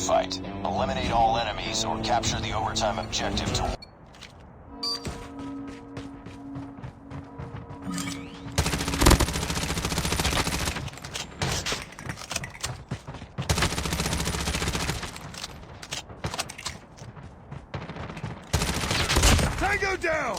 dogfight. Eliminate all enemies or capture the overtime objective to... Tango down!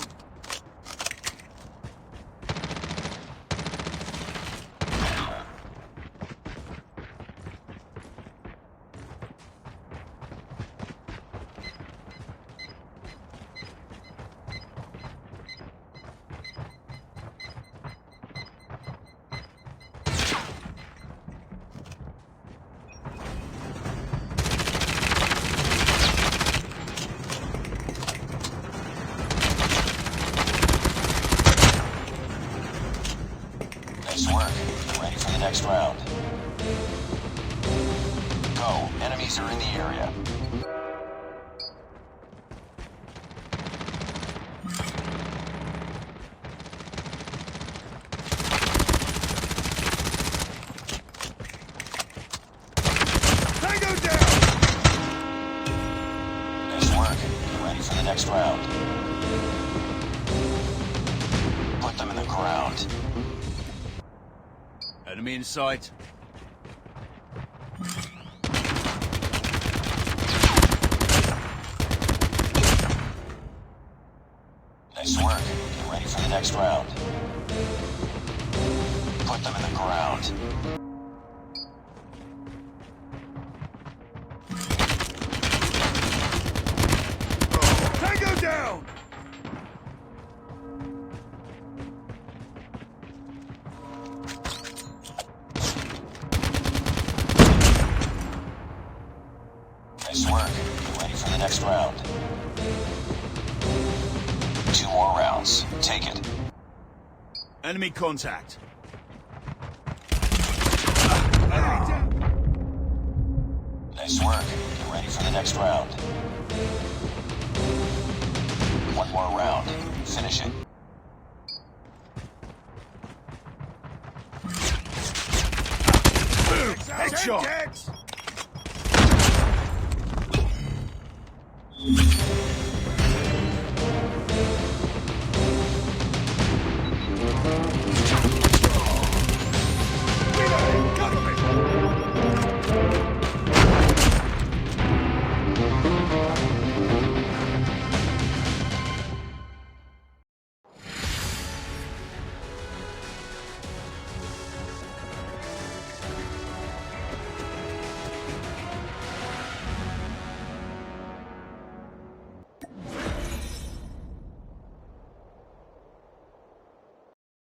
Nice work. Ready for the next round. Go. Enemies are in the area. Tango down! Nice work. Ready for the next round. Put them in the ground. Enemy in sight. Nice work. Get ready for the next round. Put them in the ground. Tango down! Nice work. Get ready for the next round. 2 more rounds. Take it. Enemy contact. Nice work. Get ready for the next round. 1 more round. Finish it. Headshot!